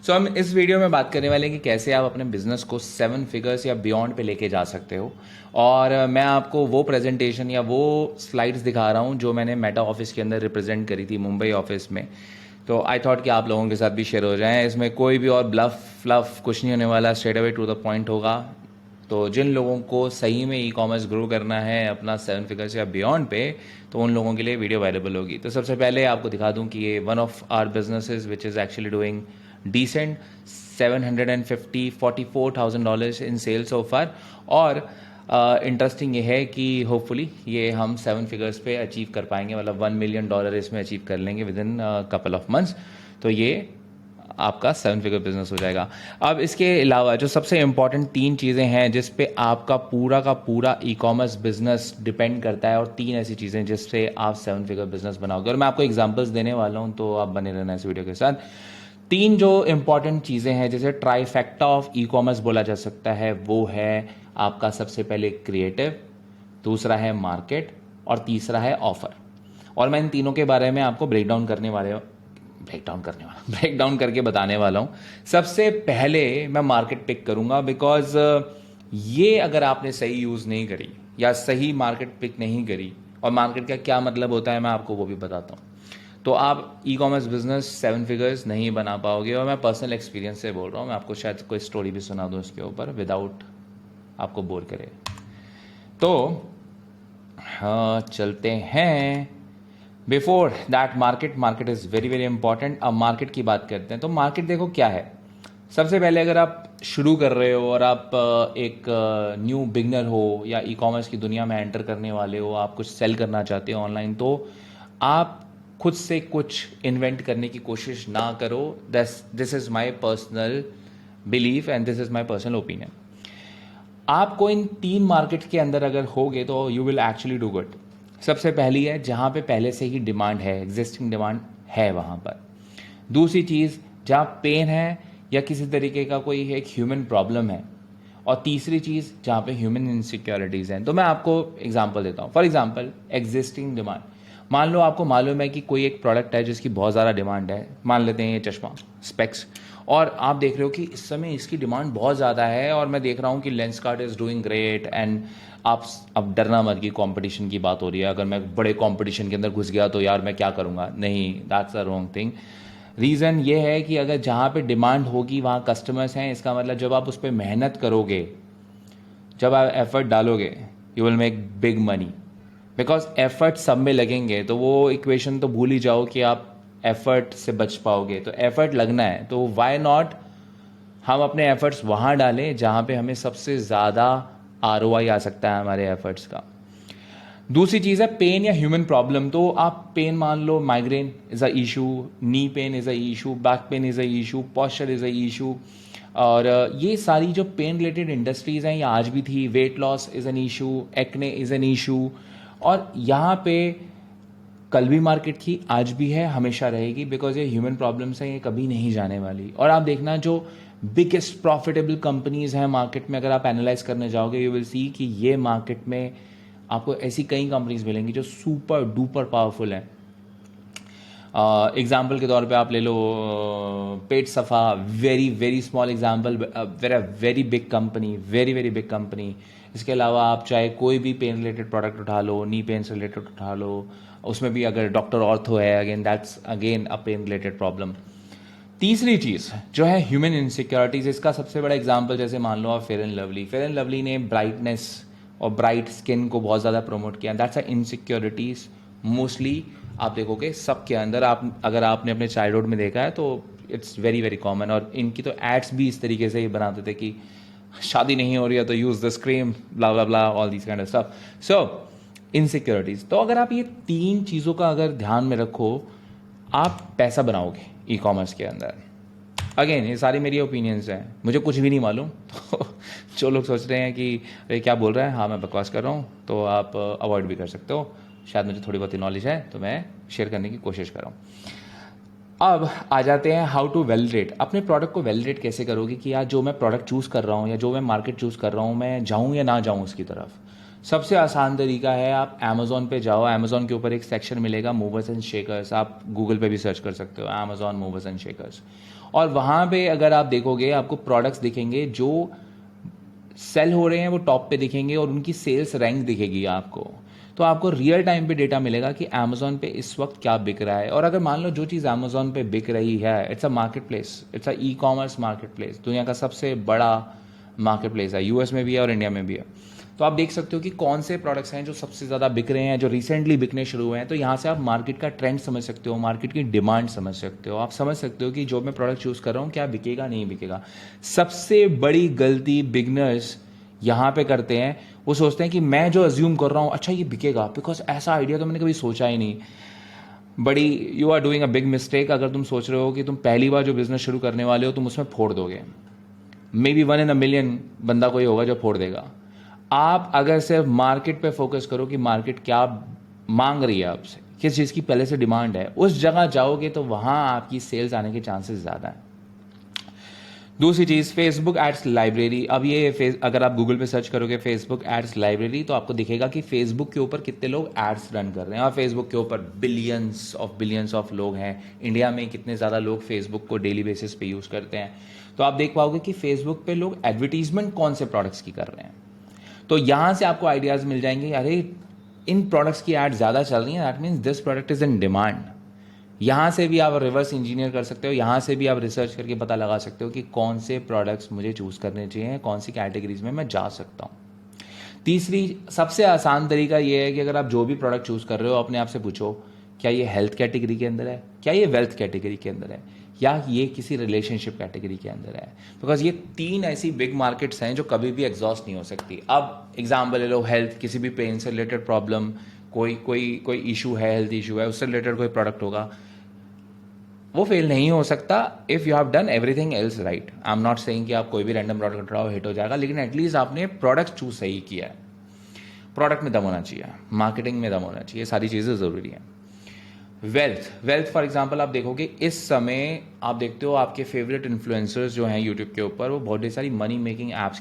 सो हम इस वीडियो में बात करने वाले हैं कि कैसे आप अपने बिजनेस को 7 फिगर्स या बियॉन्ड पे लेके जा सकते हो। और मैं आपको वो प्रेजेंटेशन या वो स्लाइड्स दिखा रहा हूँ जो मैंने मेटा ऑफिस के अंदर रिप्रेजेंट करी थी मुंबई ऑफिस में। तो आई थॉट कि आप लोगों के साथ भी शेयर हो जाएं। इसमें कोई भी और ब्लफ फ्लफ कुछ नहीं होने वाला, straight away to the point होगा। तो जिन लोगों को सही में ई कॉमर्स ग्रो करना है अपना 7 फिगर्स या बियॉन्ड पे, तो उन लोगों के लिए वीडियो अवेलेबल होगी। तो सबसे पहले आपको दिखा दूं कि ये one of our businesses which is actually doing decent 750 $44,000 in sale so far. और इंटरेस्टिंग ये है कि होपफुली ये हम 7 फिगर्स पे अचीव कर पाएंगे, मतलब $1 million इसमें अचीव कर लेंगे with in couple of months. तो ये आपका 7 फिगर बिजनेस हो जाएगा। अब इसके अलावा जो सबसे इंपॉर्टेंट 3 चीज़ें हैं जिस पे आपका पूरा का पूरा ई कॉमर्स बिजनेस डिपेंड करता है, और 3 ऐसी चीज़ें जिससे आप 7 फिगर बिजनेस बनाओगे, और मैं आपको एग्जांपल्स देने वाला हूं, तो आप बने रहना इस वीडियो के साथ। 3 जो इंपॉर्टेंट चीज़ें हैं जैसे ट्राइफेक्टा ऑफ ई कॉमर्स बोला जा सकता है, वो है आपका सबसे पहले क्रिएटिव, दूसरा है मार्केट, और तीसरा है ऑफर। और मैं इन तीनों के बारे में आपको ब्रेक डाउन करके बताने वाला हूँ। सबसे पहले मैं मार्केट पिक करूंगा, बिकॉज ये अगर आपने सही यूज़ नहीं करी या सही मार्केट पिक नहीं करी, और मार्केट का क्या मतलब होता है मैं आपको वो भी बताता हूँ, तो आप ई कॉमर्स बिजनेस 7 फिगर्स नहीं बना पाओगे। और मैं पर्सनल एक्सपीरियंस से बोल रहा हूँ, मैं आपको शायद कोई स्टोरी भी सुना दूँ इसके ऊपर विदाउट आपको बोर करे। तो हाँ, चलते हैं। Before that market is very very important. अब मार्केट की बात करते हैं। तो मार्केट देखो क्या है। सबसे पहले अगर आप शुरू कर रहे हो और आप एक न्यू बिगनर हो या ई कॉमर्स की दुनिया में एंटर करने वाले हो, आप कुछ सेल करना चाहते हो ऑनलाइन, तो आप खुद से कुछ इन्वेंट करने की कोशिश ना करो। This is my personal belief and this is my personal opinion. आपको इन 3 मार्केट के अंदर अगर होगे तो you will actually do good. सबसे पहली है जहाँ पे पहले से ही डिमांड है, एग्जिस्टिंग डिमांड है वहाँ पर। दूसरी चीज़ जहाँ पेन है या किसी तरीके का कोई एक ह्यूमन प्रॉब्लम है। और तीसरी चीज़ जहाँ पे ह्यूमन इनसिक्योरिटीज़ हैं। तो मैं आपको एग्जांपल देता हूँ। फॉर एग्जांपल एग्जिस्टिंग डिमांड, मान लो आपको मालूम है कि कोई एक प्रोडक्ट है जिसकी बहुत ज़्यादा डिमांड है, मान लेते हैं ये चश्मा स्पेक्स, और आप देख रहे हो कि इस समय इसकी डिमांड बहुत ज़्यादा है, और मैं देख रहा हूँ कि Lenskart is doing great and आप अब डरना मत कि कंपटीशन की बात हो रही है, अगर मैं बड़े कंपटीशन के अंदर घुस गया तो यार मैं क्या करूँगा। नहीं, that's a wrong thing. Reason ये है कि अगर जहाँ पे डिमांड होगी वहाँ कस्टमर्स हैं, इसका मतलब जब आप उस पर मेहनत करोगे, जब आप एफर्ट डालोगे, you will make big money. Because effort सब में लगेंगे, तो वो इक्वेशन तो भूल ही जाओ कि आप एफर्ट से बच पाओगे। तो एफर्ट लगना है, तो वाई नॉट हम अपने एफर्ट्स वहाँ डालें जहाँ पे हमें सबसे ज़्यादा आरओआई आ सकता है हमारे एफर्ट्स का। दूसरी चीज़ है पेन या ह्यूमन प्रॉब्लम। तो आप पेन मान लो, migraine is a issue, knee pain is a issue, back pain is a issue, posture is a issue. और ये सारी जो पेन रिलेटेड इंडस्ट्रीज़ हैं ये आज भी थी। Weight loss is an issue, acne is an issue, और यहाँ पे कल भी मार्केट थी, आज भी है, हमेशा रहेगी, बिकॉज ये ह्यूमन प्रॉब्लम्स हैं, ये कभी नहीं जाने वाली। और आप देखना जो बिगेस्ट प्रॉफिटेबल कंपनीज हैं मार्केट में, अगर आप एनालाइज करने जाओगे यू विल सी कि ये मार्केट में आपको ऐसी कई कंपनीज मिलेंगी जो सुपर डुपर पावरफुल हैं। एग्जाम्पल के तौर पे आप ले लो पेट सफ़ा, very very small example, very big company, very very big company. इसके अलावा आप चाहे कोई भी पेन रिलेटेड प्रोडक्ट उठा लो, नी पेन से रिलेटेड उठा लो, उसमें भी अगर डॉक्टर ऑर्थो है, again that's again a pen related problem. तीसरी चीज़ जो है ह्यूमन इनसिक्योरिटीज़, इसका सबसे बड़ा एग्जाम्पल जैसे मान लो आप फेयर एंड लवली ने ब्राइटनेस और ब्राइट स्किन को बहुत ज़्यादा प्रमोट किया। दैट्स अ इनसिक्योरिटीज़ मोस्टली आप देखोगे सबके अंदर। आप अगर आपने अपने चाइल्डहुड में देखा है तो इट्स वेरी वेरी कॉमन। और इनकी तो एड्स भी इस तरीके से ही बनाते थे कि शादी नहीं हो रही है तो use this cream, blah blah blah, all this kind of stuff. So insecurities, तो अगर आप ये 3 चीज़ों का अगर ध्यान में रखो, आप पैसा बनाओगे ई कॉमर्स के अंदर। अगेन ये सारी मेरी ओपिनियंस हैं, मुझे कुछ भी नहीं मालूम। तो जो लोग सोच रहे हैं कि अरे क्या बोल रहा है, हाँ मैं बकवास कर रहा हूँ, तो आप अवॉइड भी कर सकते हो। शायद मुझे थोड़ी बहुत नॉलेज है तो मैं शेयर करने की कोशिश कर रहा हूँ। अब आ जाते हैं हाउ टू वैलिडेट। अपने प्रोडक्ट को वैलिडेट कैसे करोगे कि यार जो मैं प्रोडक्ट चूज़ कर रहा हूँ या जो मैं मार्केट चूज़ कर रहा हूँ, मैं जाऊँ या ना जाऊँ उसकी तरफ। सबसे आसान तरीका है आप अमेजोन पे जाओ। अमेजोन के ऊपर एक सेक्शन मिलेगा मूवर्स एंड शेकर्स, आप गूगल पे भी सर्च कर सकते हो अमेजोन मूवर्स एंड शेकर्स। और वहाँ पे अगर आप देखोगे आपको प्रोडक्ट्स दिखेंगे जो सेल हो रहे हैं वो टॉप पे दिखेंगे और उनकी सेल्स रैंक दिखेगी आपको। तो आपको रियल टाइम पे डेटा मिलेगा कि अमेजोन पे इस वक्त क्या बिक रहा है। और अगर मान लो जो चीज़ अमेजोन पे बिक रही है, it's a market place, it's a e commerce market place, दुनिया का सबसे बड़ा मार्केट प्लेस है, यूएस में भी है और इंडिया में भी है। तो आप देख सकते हो कि कौन से प्रोडक्ट्स हैं जो सबसे ज़्यादा बिक रहे हैं, जो रिसेंटली बिकने शुरू हुए हैं। तो यहाँ से आप मार्केट का ट्रेंड समझ सकते हो, मार्केट की डिमांड समझ सकते हो, आप समझ सकते हो कि जो मैं प्रोडक्ट चूज़ कर रहा हूँ क्या बिकेगा नहीं बिकेगा। सबसे बड़ी गलती बिगनर्स यहाँ पे करते हैं, वो सोचते हैं कि मैं जो अज्यूम कर रहा हूँ अच्छा ये बिकेगा, बिकॉज ऐसा आइडिया तो मैंने कभी सोचा ही नहीं। बड़ी you are doing a big mistake अगर तुम सोच रहे हो कि तुम पहली बार जो बिजनेस शुरू करने वाले हो तुम उसमें फोड़ दोगे। May be 1 in a million बंदा कोई होगा जो फोड़ देगा। आप अगर सिर्फ मार्केट पे फोकस करो कि मार्केट क्या मांग रही है आपसे, किस चीज़ की पहले से डिमांड है, उस जगह जाओगे तो वहाँ आपकी सेल्स आने के चांसेस ज़्यादा हैं। दूसरी चीज़, फेसबुक एड्स लाइब्रेरी। अब ये अगर आप गूगल पे सर्च करोगे फेसबुक एड्स लाइब्रेरी तो आपको दिखेगा कि फेसबुक के ऊपर कितने लोग एड्स रन कर रहे हैं। और फेसबुक के ऊपर बिलियंस ऑफ लोग हैं। इंडिया में कितने ज़्यादा लोग फेसबुक को डेली बेसिस पे यूज़ करते हैं। तो आप देख पाओगे कि फेसबुक पे लोग एडवर्टीजमेंट कौन से प्रोडक्ट्स की कर रहे हैं। तो यहाँ से आपको आइडियाज़ मिल जाएंगे, अरे इन प्रोडक्ट्स की एड ज़्यादा चल रही है, that means this product is in demand. यहाँ से भी आप रिवर्स इंजीनियर कर सकते हो, यहाँ से भी आप रिसर्च करके पता लगा सकते हो कि कौन से प्रोडक्ट्स मुझे चूज़ करने चाहिए, कौन सी कैटेगरीज में मैं जा सकता हूँ। तीसरी सबसे आसान तरीका ये है कि अगर आप जो भी प्रोडक्ट चूज़ कर रहे हो अपने आप से पूछो क्या ये हेल्थ कैटेगरी के अंदर है, क्या ये वेल्थ कैटेगरी के अंदर है, या ये किसी रिलेशनशिप कैटेगरी के अंदर है। बिकॉज ये 3 ऐसी बिग मार्केट्स हैं जो कभी भी एग्जॉस्ट नहीं हो सकती। अब एग्जाम्पल ले लो, हेल्थ, किसी भी पेन से रिलेटेड प्रॉब्लम, कोई इशू है, हेल्थ इशू है, उससे रिलेटेड कोई प्रोडक्ट होगा, वो फेल नहीं हो सकता if you have done everything else right. I am not saying कि आप कोई भी रैंडम प्रोडक्ट उठाओ हिट हो जाएगा, लेकिन एटलीस्ट आपने प्रोडक्ट चूज सही किया है। प्रोडक्ट में दम होना चाहिए, मार्केटिंग में दम होना चाहिए, सारी चीज़ें ज़रूरी हैं। वेल्थ फॉर एग्जांपल आप देखोगे इस समय, आप देखते हो आपके फेवरेट इन्फ्लुएंसर्स जो हैं यूट्यूब के ऊपर, वो बहुत सारी मनी मेकिंग ऐप्स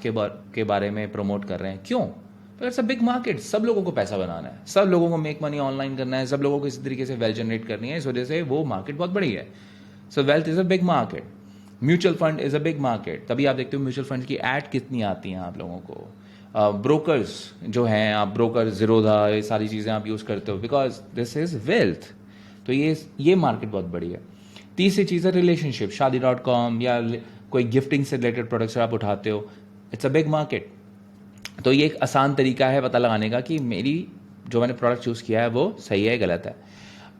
के बारे में प्रमोट कर रहे हैं। क्यों? इट्स अ बिग मार्केट, सब लोगों को पैसा बनाना है, सब लोगों को मेक मनी ऑनलाइन करना है, सब लोगों को इसी तरीके से वेल्थ जनरेट करनी है। इस वजह से वो मार्केट बहुत बड़ी है। सो wealth is a big market. Mutual fund is a big market. तभी आप देखते हो म्यूचुअल फंड की ऐड कितनी आती हैं आप लोगों को। ब्रोकर्स जो हैं, आप ब्रोकर जीरोधा, ये सारी चीज़ें आप यूज़ करते हो बिकॉज दिस इज़ वेल्थ। तो ये मार्केट बहुत बड़ी है। तीसरी चीज़ है रिलेशनशिप, शादी.com या कोई गिफ्टिंग से रिलेटेड प्रोडक्ट्स आप उठाते हो, इट्स अ बिग मार्केट। तो ये एक आसान तरीका है पता लगाने का कि मेरी जो मैंने प्रोडक्ट चूज़ किया है वो सही है गलत है।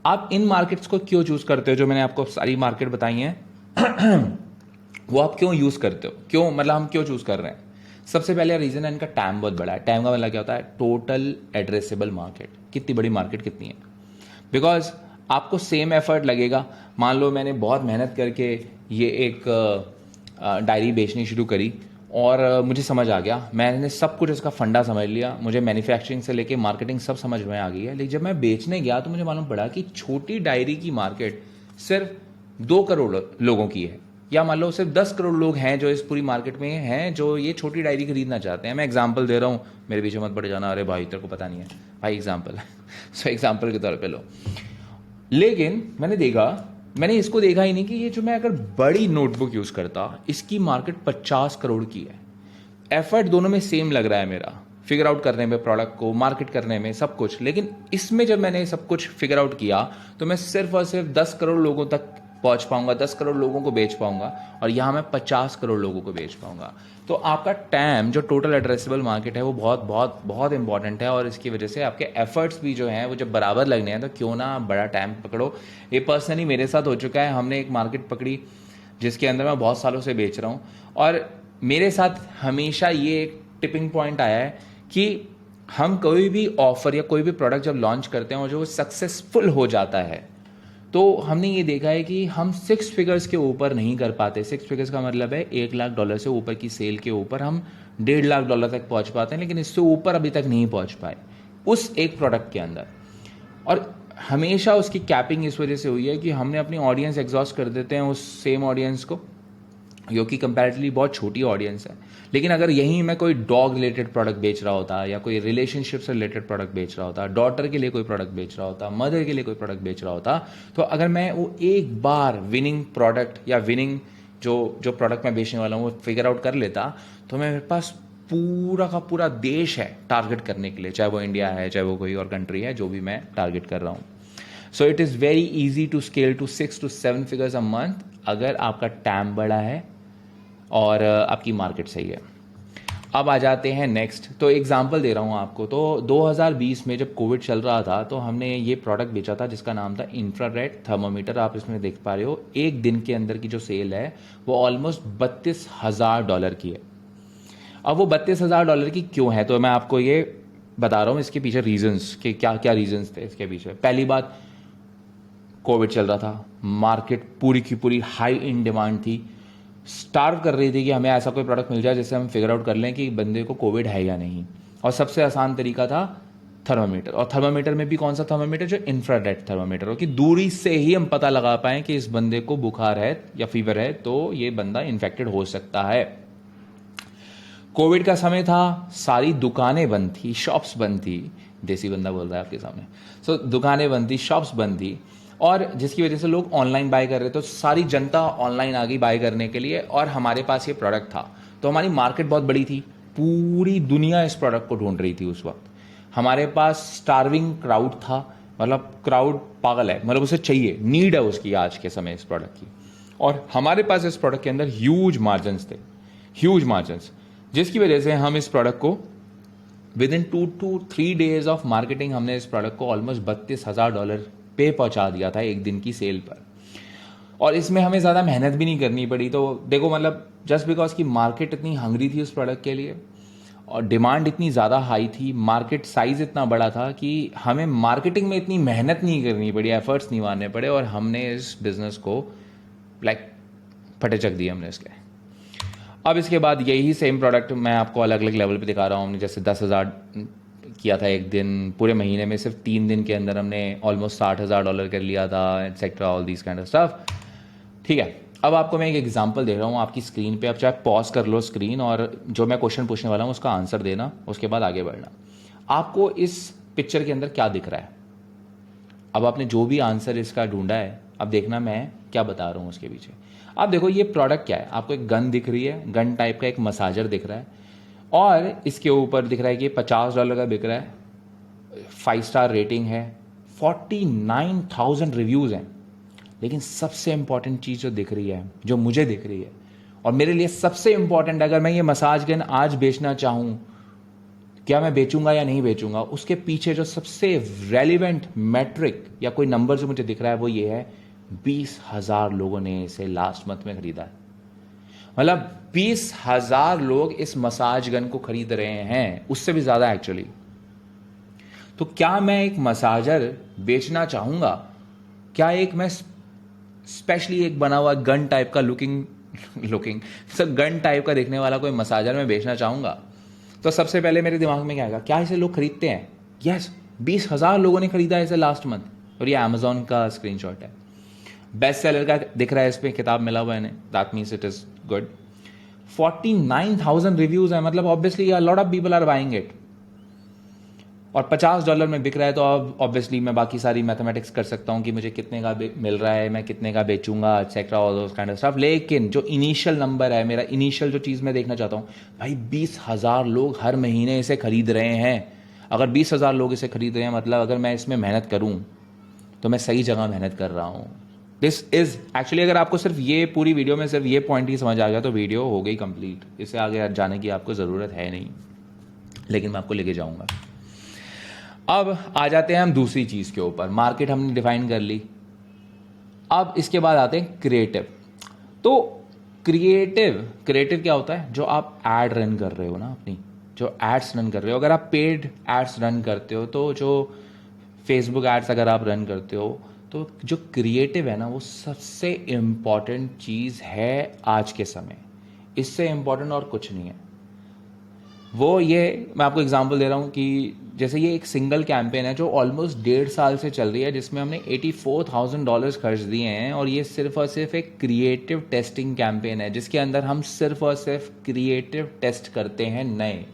आप इन मार्केट्स को क्यों चूज़ करते हो, जो मैंने आपको सारी मार्केट बताई हैं वो आप क्यों यूज़ करते हो, क्यों मतलब हम क्यों चूज़ कर रहे हैं। सबसे पहले रीज़न है इनका टाइम बहुत बड़ा है। टाइम का मतलब क्या होता है, टोटल एड्रेसेबल मार्केट, कितनी बड़ी मार्केट कितनी है। बिकॉज आपको सेम एफर्ट लगेगा। मान लो मैंने बहुत मेहनत करके ये एक डायरी बेचनी शुरू करी और मुझे समझ आ गया, मैंने सब कुछ इसका फंडा समझ लिया, मुझे मैन्युफैक्चरिंग से लेके मार्केटिंग सब समझ में आ गई है। लेकिन जब मैं बेचने गया तो मुझे मालूम पड़ा कि छोटी डायरी की मार्केट सिर्फ 2 करोड़ लोगों की है, या मान लो सिर्फ 10 करोड़ लोग हैं जो इस पूरी मार्केट में हैं जो ये छोटी डायरी खरीदना चाहते हैं। मैं एग्जाम्पल दे रहा हूँ, मेरे पीछे मत पड़ जाना, अरे भाई तेरे को पता नहीं है भाई, एग्जाम्पल सो एग्जाम्पल के तौर पे लो। लेकिन मैंने इसको देखा ही नहीं कि ये जो मैं अगर बड़ी नोटबुक यूज़ करता, इसकी मार्केट 50 करोड़ की है। एफर्ट दोनों में सेम लग रहा है मेरा, फिगर आउट करने में, प्रोडक्ट को मार्केट करने में, सब कुछ। लेकिन इसमें जब मैंने सब कुछ फिगर आउट किया तो मैं सिर्फ और सिर्फ 10 करोड़ लोगों तक पहुंच पाऊंगा, 10 करोड़ लोगों को बेच पाऊंगा, और यहां मैं 50 करोड़ लोगों को बेच पाऊंगा। तो आपका टैम, जो टोटल एड्रेसेबल मार्केट है, वो बहुत बहुत बहुत इंपॉर्टेंट है। और इसकी वजह से आपके एफर्ट्स भी जो हैं वो जब बराबर लगने हैं तो क्यों ना आप बड़ा टैम पकड़ो। ये पर्सनली मेरे साथ हो चुका है। हमने एक मार्केट पकड़ी जिसके अंदर मैं बहुत सालों से बेच रहा हूँ, और मेरे साथ हमेशा ये एक टिपिंग पॉइंट आया है कि हम कोई भी ऑफर या कोई भी प्रोडक्ट जब लॉन्च करते हैं और जो सक्सेसफुल हो जाता है, तो हमने ये देखा है कि हम 6 फिगर्स के ऊपर नहीं कर पाते। 6 फिगर्स का मतलब है $1,00,000 से ऊपर की सेल के ऊपर हम $1.5 लाख तक पहुंच पाते हैं, लेकिन इससे ऊपर अभी तक नहीं पहुंच पाए उस एक प्रोडक्ट के अंदर। और हमेशा उसकी कैपिंग इस वजह से हुई है कि हमने अपनी ऑडियंस एग्जॉस्ट कर देते हैं उस सेम ऑडियंस को, जो कि कंपैरेटिवली बहुत छोटी ऑडियंस है। लेकिन अगर यहीं मैं कोई डॉग रिलेटेड प्रोडक्ट बेच रहा होता, या कोई रिलेशनशिप से रिलेटेड प्रोडक्ट बेच रहा होता, डॉटर के लिए कोई प्रोडक्ट बेच रहा होता, मदर के लिए कोई प्रोडक्ट बेच रहा होता, तो अगर मैं वो एक बार विनिंग प्रोडक्ट या विनिंग जो जो प्रोडक्ट मैं बेचने वाला हूँ वो फिगर आउट कर लेता, तो मेरे पास पूरा का पूरा देश है टारगेट करने के लिए, चाहे वो इंडिया है, चाहे वो कोई और कंट्री है, जो भी मैं टारगेट कर रहा हूँ. So it is very easy to scale to 6 to 7 figures a month अगर आपका टैम बड़ा है और आपकी मार्केट सही है. अब आ जाते हैं नेक्स्ट. तो एग्जांपल दे रहा हूँ आपको. तो 2020 में जब कोविड चल रहा था तो हमने ये प्रोडक्ट बेचा था जिसका नाम था इंफ्रारेड थर्मोमीटर. आप इसमें देख पा रहे हो एक दिन के अंदर की जो सेल है वो ऑलमोस्ट $32,000 की है. अब वो $32,000 की क्यों है, तो मैं आपको ये बता रहा हूँ इसके पीछे रीजंस कि क्या क्या रीजंस थे इसके पीछे. पहली बात, कोविड चल रहा था, मार्केट पूरी की पूरी हाई इन डिमांड थी, स्टार्व कर रही थी कि हमें ऐसा कोई प्रोडक्ट मिल जाए जिससे हम फिगर आउट कर लें कि बंदे को कोविड है या नहीं. और सबसे आसान तरीका था थर्मामीटर. और थर्मामीटर में भी कौन सा थर्मामीटर, जो इंफ्रारेड थर्मामीटर हो, कि दूरी से ही हम पता लगा पाएं कि इस बंदे को बुखार है या फीवर है तो ये बंदा इन्फेक्टेड हो सकता है. कोविड का समय था, सारी दुकानें बंद थी, शॉप्स बंद थी. देसी बंदा बोल रहा है आपके सामने. सो दुकानें बंद थी, शॉप्स बंद थी, और जिसकी वजह से लोग ऑनलाइन बाय कर रहे थे. तो सारी जनता ऑनलाइन आ गई बाय करने के लिए, और हमारे पास ये प्रोडक्ट था. तो हमारी मार्केट बहुत बड़ी थी, पूरी दुनिया इस प्रोडक्ट को ढूंढ रही थी उस वक्त. हमारे पास स्टार्विंग क्राउड था, मतलब क्राउड पागल है, मतलब उसे चाहिए, नीड है उसकी आज के समय इस प्रोडक्ट की. और हमारे पास इस प्रोडक्ट के अंदर ह्यूज मार्जिन्स थे, ह्यूज मार्जिन्स, जिसकी वजह से हम इस प्रोडक्ट को with in 2 to 3 days of marketing हमने इस प्रोडक्ट को ऑलमोस्ट $32,000 पे पहुंचा दिया था एक दिन की सेल पर. और इसमें हमें ज़्यादा मेहनत भी नहीं करनी पड़ी. तो देखो, मतलब जस्ट बिकॉज की मार्केट इतनी हंग्री थी उस प्रोडक्ट के लिए और डिमांड इतनी ज़्यादा हाई थी, मार्केट साइज इतना बड़ा था कि हमें मार्केटिंग में इतनी मेहनत नहीं करनी पड़ी, एफर्ट्स नहीं मारने पड़े, और हमने इस बिज़नेस को लाइक फटे चक दिए हमने इसके. अब इसके बाद यही सेम प्रोडक्ट मैं आपको अलग अलग लेवल पे दिखा रहा हूँ. हमने जैसे 10,000 किया था एक दिन, पूरे महीने में सिर्फ 3 दिन के अंदर हमने ऑलमोस्ट $60,000 कर लिया था, etcetera, all these kind of stuff. ठीक है, अब आपको मैं एक एग्जांपल दे रहा हूँ आपकी स्क्रीन पे. आप चाहे पॉज कर लो स्क्रीन, और जो मैं क्वेश्चन पूछने वाला हूँ उसका आंसर देना, उसके बाद आगे बढ़ना. आपको इस पिक्चर के अंदर क्या दिख रहा है? अब आपने जो भी आंसर इसका ढूंढा है, अब देखना मैं क्या बता रहा हूँ उसके पीछे. आप देखो ये प्रोडक्ट क्या है. आपको एक गन दिख रही है, गन टाइप का एक मसाजर दिख रहा है, और इसके ऊपर दिख रहा है कि $50 का बिक रहा है, 5 स्टार रेटिंग है, 49,000 रिव्यूज़ हैं. लेकिन सबसे इंपॉर्टेंट चीज़ जो दिख रही है, जो मुझे दिख रही है, और मेरे लिए सबसे इंपॉर्टेंट, अगर मैं ये मसाज गन आज बेचना चाहूँ, क्या मैं बेचूंगा या नहीं बेचूंगा, उसके पीछे जो सबसे रेलिवेंट मैट्रिक या कोई नंबर जो मुझे दिख रहा है वो ये है, 20,000 लोगों ने इसे लास्ट मंथ में खरीदा है. मतलब 20,000 लोग इस मसाज गन को खरीद रहे हैं, उससे भी ज़्यादा एक्चुअली. तो क्या मैं एक मसाजर बेचना चाहूँगा? क्या एक मैं स्पेशली एक बना हुआ गन टाइप का लुकिंग सब गन टाइप का देखने वाला कोई मसाजर मैं बेचना चाहूँगा? तो सबसे पहले मेरे दिमाग में क्या आएगा, क्या इसे लोग खरीदते हैं? यस, 20,000 लोगों ने खरीदा है इसे लास्ट मंथ, और ये अमेजोन का स्क्रीनशॉट है. बेस्ट सेलर का दिख रहा है, इस पर किताब मिला हुआ है, that means it is good. 49,000 reviews है, मतलब obviously a lot of people are buying it. और $50 में बिक रहा है, तो अब ऑब्वियसली मैं बाकी सारी मैथमेटिक्स कर सकता हूँ कि मुझे कितने का मिल रहा है, मैं कितने का बेचूंगा, etcetera, all those kind of stuff. लेकिन जो इनिशियल नंबर है मेरा, इनिशियल जो चीज़ मैं देखना चाहता हूँ, भाई 20,000 लोग हर महीने इसे खरीद रहे हैं. अगर 20,000 लोग इसे खरीद रहे हैं, मतलब अगर मैं इसमें मेहनत करूँ तो मैं सही जगह मेहनत कर रहा हूँ. दिस इज एक्चुअली, अगर आपको सिर्फ ये पूरी वीडियो में सिर्फ ये पॉइंट ही समझ आ गया तो वीडियो हो गई कंप्लीट. इससे आगे जाने की आपको ज़रूरत है नहीं, लेकिन मैं आपको लेके जाऊँगा. अब आ जाते हैं हम दूसरी चीज़ के ऊपर. मार्केट हमने डिफाइन कर ली. अब इसके बाद आते हैं क्रिएटिव. तो क्रिएटिव क्या होता है? जो आप एड रन कर रहे हो ना, अपनी जो एड्स रन कर रहे हो, अगर आप पेड एड्स रन करते हो, तो जो फेसबुक एड्स अगर आप रन करते हो, तो जो क्रिएटिव है ना, वो सबसे इम्पॉर्टेंट चीज़ है आज के समय. इससे इम्पॉर्टेंट और कुछ नहीं है. वो ये मैं आपको एग्जांपल दे रहा हूँ कि जैसे ये एक सिंगल कैंपेन है जो ऑलमोस्ट 1.5 साल से चल रही है, जिसमें हमने $84,000 खर्च दिए हैं. और ये सिर्फ और सिर्फ एक क्रिएटिव टेस्टिंग कैंपेन है, जिसके अंदर हम सिर्फ और सिर्फ क्रिएटिव टेस्ट करते हैं नए.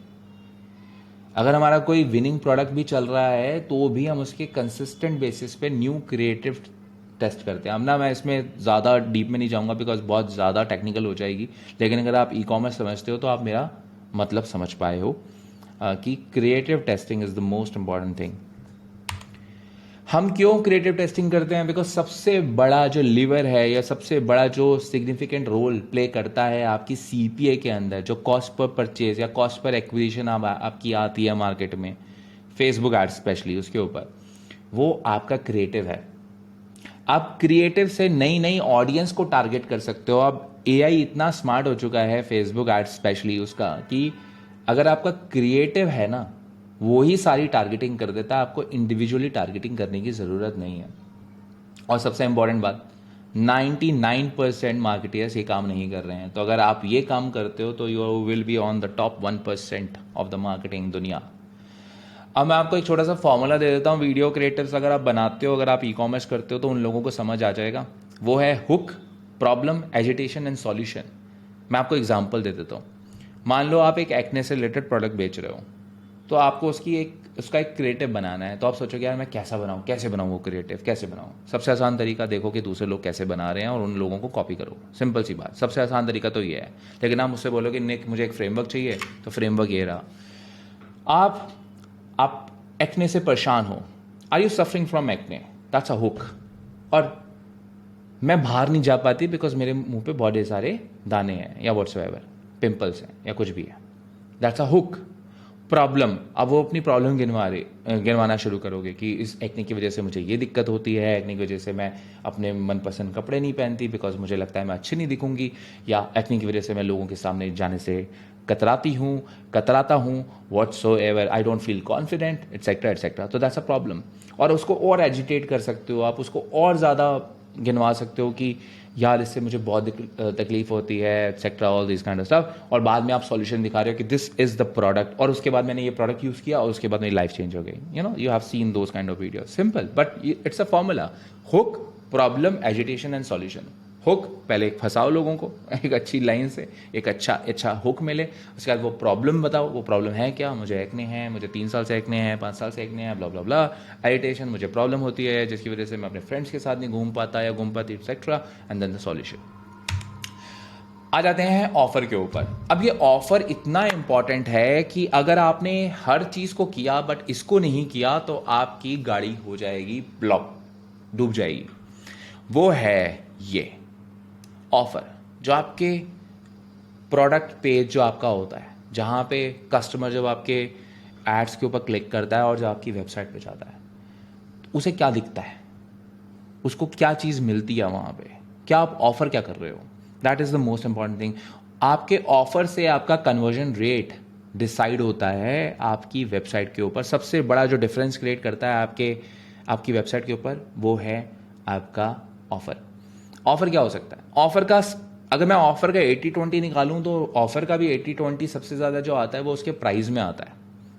अगर हमारा कोई विनिंग प्रोडक्ट भी चल रहा है तो भी हम उसके कंसिस्टेंट बेसिस पे न्यू क्रिएटिव टेस्ट करते हैं। अब ना मैं इसमें ज़्यादा डीप में नहीं जाऊँगा बिकॉज बहुत ज़्यादा टेक्निकल हो जाएगी, लेकिन अगर आप ई कॉमर्स समझते हो तो आप मेरा मतलब समझ पाए हो कि creative testing is the most important thing. हम क्यों क्रिएटिव टेस्टिंग करते हैं? बिकॉज सबसे बड़ा जो लीवर है या सबसे बड़ा जो सिग्निफिकेंट रोल प्ले करता है आपकी सीपीए के अंदर, जो कॉस्ट पर परचेज या कॉस्ट पर एक्विजिशन आपकी आती है मार्केट में, फेसबुक एड्स स्पेशली उसके ऊपर, वो आपका क्रिएटिव है। आप क्रिएटिव से नई नई ऑडियंस को टारगेट कर सकते हो। अब एआई इतना स्मार्ट हो चुका है, फेसबुक एड्स स्पेशली उसका, कि अगर आपका क्रिएटिव है ना, वो ही सारी टारगेटिंग कर देता है, आपको इंडिविजुअली टारगेटिंग करने की ज़रूरत नहीं है। और सबसे इंपॉर्टेंट बात, 99% मार्केटर्स ये काम नहीं कर रहे हैं। तो अगर आप ये काम करते हो तो you will be on the top 1% of the marketing दुनिया। अब मैं आपको एक छोटा सा फॉर्मूला दे देता हूँ। वीडियो क्रिएटर्स अगर आप बनाते हो, अगर आप ई कॉमर्स करते हो, तो उन लोगों को समझ आ जाएगा। वो है hook, problem, agitation and solution. मैं आपको एग्जांपल दे देता हूँ। मान लो आप एक एक्ने से रिलेटेड प्रोडक्ट बेच रहे हो, तो आपको उसका एक क्रिएटिव बनाना है। तो आप सोचोगे यार मैं कैसे बनाऊँ वो क्रिएटिव कैसे बनाऊँ? सबसे आसान तरीका देखो कि दूसरे लोग कैसे बना रहे हैं और उन लोगों को कॉपी करो। सिंपल सी बात, सबसे आसान तरीका तो ये है। लेकिन आप मुझसे बोलोगे निक मुझे एक फ्रेमवर्क चाहिए, तो फ्रेमवर्क ये रहा। आप एक्ने से परेशान हो, are you suffering from acne, that's a hook. और मैं बाहर नहीं जा पाती बिकॉज मेरे मुंह पे बहुत सारे दाने हैं या व्हाट्सएवर पिंपल्स हैं या कुछ भी है, दैट्स अ हुक। प्रॉब्लम, अब वो अपनी प्रॉब्लम गिनवाना शुरू करोगे कि इस एक्ने की वजह से मुझे ये दिक्कत होती है, एक्ने की वजह से मैं अपने मनपसंद कपड़े नहीं पहनती बिकॉज मुझे लगता है मैं अच्छी नहीं दिखूंगी, या एक्ने की वजह से मैं लोगों के सामने जाने से कतराता हूँ, whatsoever, I don't feel confident, etcetera etcetera. तो दैट्स अ प्रॉब्लम। और उसको और एजिटेट कर सकते हो आप, उसको और ज़्यादा गिनवा सकते हो कि यार इससे मुझे बहुत तकलीफ होती है, etcetera, all this kind of stuff. और बाद में आप सॉल्यूशन दिखा रहे हो कि दिस इज द प्रोडक्ट, और उसके बाद मैंने ये प्रोडक्ट यूज़ किया और उसके बाद मेरी लाइफ चेंज हो गई। You have seen those kind of video. Simple but it's a formula. Hook, problem, agitation and solution. Hook, पहले एक फंसाओ लोगों को एक अच्छी लाइन से, एक अच्छा हुक मिले। उसके बाद वो प्रॉब्लम बताओ, वो प्रॉब्लम है क्या? मुझे एक्ने है, मुझे 3 साल से एक्ने है, 5 साल से एक्ने है, ब्ला ब्ला ब्ला। एजिटेशन, मुझे प्रॉब्लम होती है जिसकी वजह से मैं अपने फ्रेंड्स के साथ नहीं घूम पाता या घूम पाती, etcetera. And then the solution. आ जाते हैं ऑफर के ऊपर। अब ये ऑफर इतना इंपॉर्टेंट है कि अगर आपने हर चीज को किया बट इसको नहीं किया तो आपकी गाड़ी हो जाएगी ब्लॉक, डूब जाएगी। वो है ये ऑफर, जो आपके प्रोडक्ट पेज जो आपका होता है, जहाँ पे कस्टमर जब आपके एड्स के ऊपर क्लिक करता है और जब आपकी वेबसाइट पे जाता है, उसे क्या दिखता है, उसको क्या चीज़ मिलती है वहाँ पे, क्या आप ऑफर क्या कर रहे हो, that is the most important thing. आपके ऑफर से आपका कन्वर्जन रेट डिसाइड होता है आपकी वेबसाइट के ऊपर। सबसे बड़ा जो डिफरेंस क्रिएट करता है आपकी वेबसाइट के ऊपर, वो है आपका ऑफर। ऑफर क्या हो सकता है? ऑफर का, अगर मैं ऑफर का 80-20 निकालूं तो ऑफर का भी 80-20 सबसे ज़्यादा जो आता है वो उसके प्राइस में आता है।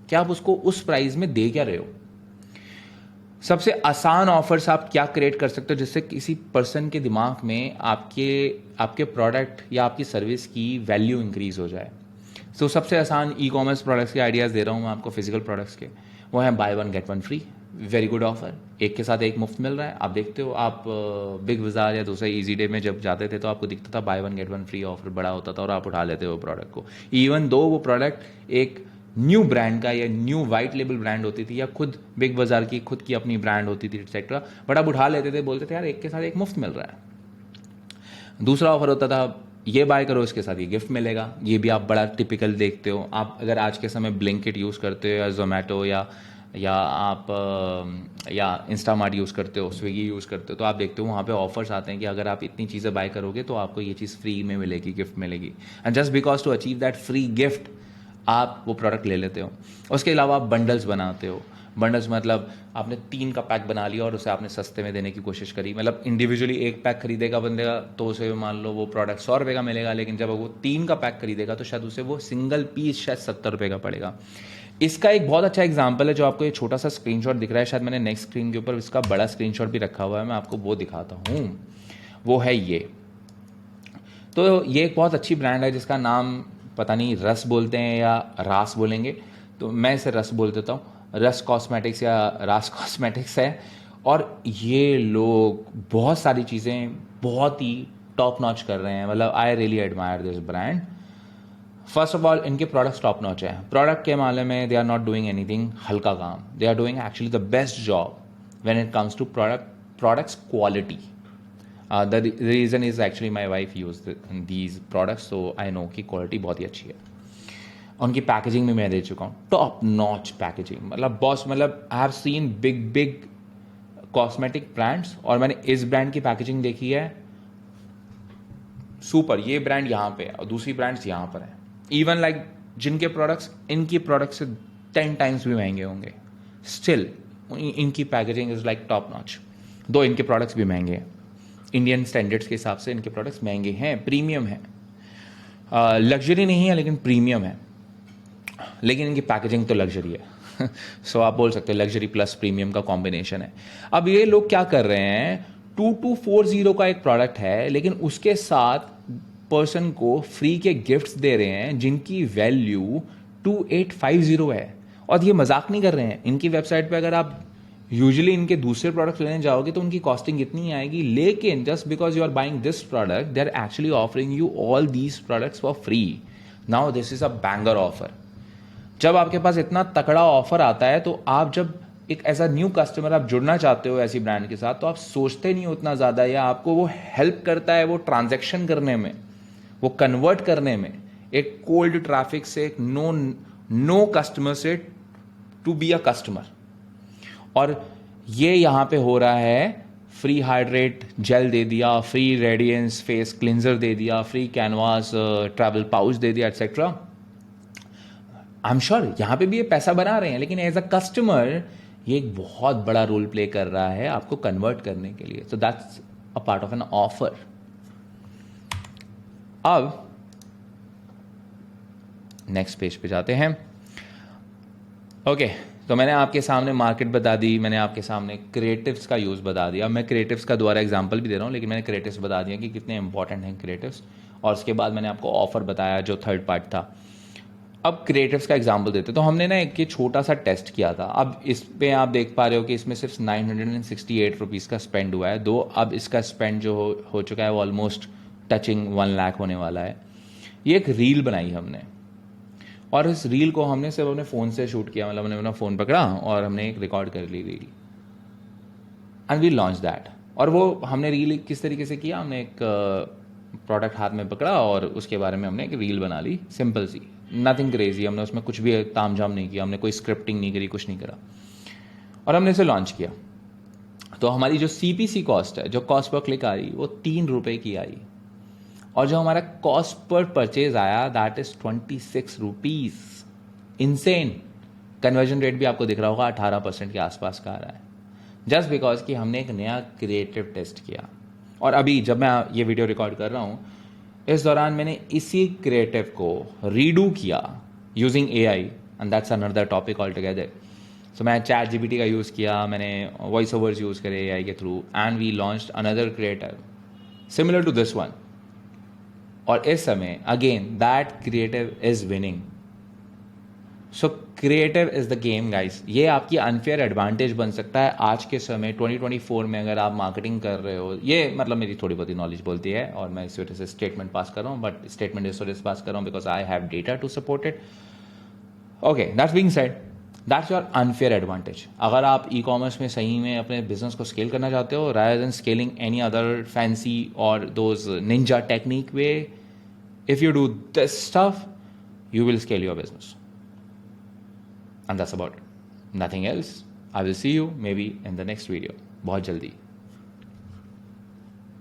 क्या आप उसको उस प्राइस में दे क्या रहे हो? सबसे आसान ऑफर्स आप क्या क्रिएट कर सकते हो जिससे किसी पर्सन के दिमाग में आपके प्रोडक्ट या आपकी सर्विस की वैल्यू इंक्रीज हो जाए। तो सबसे आसान ई कॉमर्स प्रोडक्ट्स के आइडियाज़ दे रहा हूँ मैं आपको, फिजिकल प्रोडक्ट्स के। वो हैं by one get one free, very good offer, एक के साथ एक मुफ्त मिल रहा है। आप देखते हो, आप बिग बाजार या दूसरे ईजी डे में जब जाते थे तो आपको दिखता था by one get one free offer बड़ा होता था और आप उठा लेते हो प्रोडक्ट को, इवन दो वो प्रोडक्ट एक न्यू ब्रांड का या न्यू वाइट लेबल ब्रांड होती थी या खुद बिग बाजार की खुद की अपनी ब्रांड होती थी एक्सेट्रा, बट आप उठा लेते थे, बोलते थे यार एक के साथ एक मुफ्त मिल रहा है। दूसरा ऑफर होता था ये बाय करो इसके साथ ये गिफ्ट मिलेगा। ये भी आप बड़ा टिपिकल देखते हो। आप अगर आज के समय ब्लिंकिट यूज़ करते हो या जोमेटो या आप या इंस्टामार्ट यूज़ करते हो, स्विगी यूज़ करते हो, तो आप देखते हो वहाँ पे ऑफर्स आते हैं कि अगर आप इतनी चीज़ें बाय करोगे तो आपको ये चीज़ फ्री में मिलेगी, गिफ्ट मिलेगी। And just because to achieve that free gift आप वो प्रोडक्ट ले लेते हो। उसके अलावा आप बंडल्स बनाते हो। बंडल्स मतलब आपने 3 का पैक बना लिया और उसे आपने सस्ते में देने की कोशिश करी। मतलब इंडिविजुअली एक पैक खरीदेगा बंदेगा तो उसे मान लो वो प्रोडक्ट 100 रुपये का मिलेगा, लेकिन जब वो 3 का पैक खरीदेगा तो शायद उसे वो सिंगल पीस शायद 70 रुपये का पड़ेगा। इसका एक बहुत अच्छा एग्जाम्पल है जो आपको ये छोटा सा स्क्रीनशॉट दिख रहा है, शायद मैंने नेक्स्ट स्क्रीन के ऊपर इसका बड़ा स्क्रीनशॉट भी रखा हुआ है, मैं आपको वो दिखाता हूँ। वो है ये। तो ये एक बहुत अच्छी ब्रांड है जिसका नाम पता नहीं रस बोलते हैं या रास बोलेंगे, तो मैं इसे रस बोल देता हूँ। रस कॉस्मेटिक्स या रास कॉस्मेटिक्स है। और ये लोग बहुत सारी चीज़ें बहुत ही टॉप नॉच कर रहे हैं. मतलब I really admire this brand. First of all इनके प्रोडक्ट्स टॉप नॉच है. प्रोडक्ट के मामले में they are not doing anything हल्का काम. They are doing actually the best job when it comes to products quality. The reason is actually my wife use these products, so I know कि quality बहुत ही अच्छी है. उनकी packaging में मैं दे चुका हूँ टॉप नॉच पैकेजिंग. मतलब बॉस, मतलब I have seen big big cosmetic brands और मैंने इस ब्रांड की पैकेजिंग देखी है सुपर. ये ब्रांड यहाँ पे है और दूसरी ब्रांड्स यहाँ पर है. इवन लाइक जिनके प्रोडक्ट्स इनकी प्रोडक्ट्स से 10 टाइम्स भी महंगे होंगे, स्टिल इनकी packaging is like top notch. दो इनके प्रोडक्ट्स भी महंगे हैं. इंडियन स्टैंडर्ड्स के हिसाब से इनके प्रोडक्ट्स महंगे हैं, प्रीमियम है. लग्जरी नहीं है लेकिन प्रीमियम है. लेकिन इनकी पैकेजिंग तो लग्जरी है. सो आप बोल सकते हैं लग्जरी प्लस प्रीमियम का कॉम्बिनेशन है. अब ये लोग क्या कर रहे हैं, 2240 का एक प्रोडक्ट है लेकिन उसके साथ पर्सन को फ्री के गिफ्ट्स दे रहे हैं जिनकी वैल्यू 2850 है. और ये मजाक नहीं कर रहे हैं. इनकी वेबसाइट पे अगर आप यूजुअली इनके दूसरे प्रोडक्ट्स लेने जाओगे तो उनकी कॉस्टिंग इतनी आएगी, लेकिन just because you are buying this product they are actually offering you all these products for free. Now this is a banger offer. जब आपके पास इतना तकड़ा ऑफर आता है तो आप जब एक एज अ न्यू कस्टमर आप जुड़ना चाहते हो ऐसी ब्रांड के साथ, तो आप सोचते नहीं उतना ज़्यादा, या आपको वो हेल्प करता है वो ट्रांजैक्शन करने में, वो कन्वर्ट करने में, एक कोल्ड ट्रैफिक से एक नो कस्टमर से टू बी अ कस्टमर. और ये यहाँ पे हो रहा है. फ्री हाइड्रेट जेल दे दिया, फ्री रेडियंस फेस क्लिनजर दे दिया, फ्री कैनवास ट्रैवल पाउच दे दिया, एक्सेट्रा. आई एम श्योर यहाँ पे भी ये पैसा बना रहे हैं, लेकिन एज अ कस्टमर ये एक बहुत बड़ा रोल प्ले कर रहा है आपको कन्वर्ट करने के लिए. So that's a part of an offer. अब नेक्स्ट पेज पे जाते हैं. ओके, तो मैंने आपके सामने मार्केट बता दी, मैंने आपके सामने क्रिएटिव्स का यूज़ बता दिया. मैं क्रिएटिव्स का दोबारा एग्जांपल भी दे रहा हूँ, लेकिन मैंने क्रिएटिव्स बता दिया कि कितने इंपॉर्टेंट हैं क्रिएटिव्स. और उसके बाद मैंने आपको ऑफर बताया जो थर्ड पार्ट था. अब क्रिएटिव्स का एग्जांपल देते. तो हमने ना एक ये छोटा सा टेस्ट किया था. अब इस पे आप देख पा रहे हो कि इसमें सिर्फ 968 रुपीज़ का स्पेंड हुआ है. दो अब इसका स्पेंड जो हो चुका है वो ऑलमोस्ट टचिंग 1 लाख होने वाला है. ये एक रील बनाई हमने, और इस रील को हमने सिर्फ अपने फ़ोन से शूट किया. मतलब हमने अपना फ़ोन पकड़ा और हमने एक रिकॉर्ड कर ली reel, and we launch that. और वो हमने रील किस तरीके से किया, हमने एक प्रोडक्ट हाथ में पकड़ा और उसके बारे में हमने एक रील बना ली, सिंपल सी, नथिंग क्रेजी. हमने उसमें कुछ भी तामझाम नहीं किया, हमने कोई स्क्रिप्टिंग नहीं करी, कुछ नहीं करा, और हमने इसे लॉन्च किया. तो हमारी जो CPC कॉस्ट है, जो कॉस्ट पर क्लिक आ रही, वो 3 रुपये की आई. और जो हमारा कॉस्ट पर परचेज आया that is 26 rupees. Insane. Conversion rate भी आपको दिख रहा होगा 18% के आसपास का आ रहा है, जस्ट बिकॉज कि हमने एक नया क्रिएटिव टेस्ट किया. और अभी जब मैं ये वीडियो रिकॉर्ड कर रहा हूँ, इस दौरान मैंने इसी क्रिएटिव को रीडू किया using AI, and that's another topic all together. So मैं ChatGPT का यूज़ किया, मैंने वॉइस ओवर्स यूज़ करे AI के through, and we launched another creative similar to this one. और इस समय again that creative is winning. So creative is the game guys. ये आपकी अनफेयर एडवांटेज बन सकता है आज के समय 2024 में, अगर आप मार्केटिंग कर रहे हो. ये मतलब मेरी थोड़ी बहुत नॉलेज बोलती है और मैं इस वजह से स्टेटमेंट पास कर रहा हूँ, बट स्टेटमेंट इस वजह से पास कर रहा हूँ because I have data to support it. Okay, that's being said, that's your unfair advantage. अगर आप ई-कॉमर्स में सही में अपने बिजनेस को स्केल करना चाहते हो, rather than scaling any other fancy or those ninja technique way, if you do this stuff, you will scale your business. And that's about it. Nothing else. I will see you maybe in the next video. बहुत जल्दी.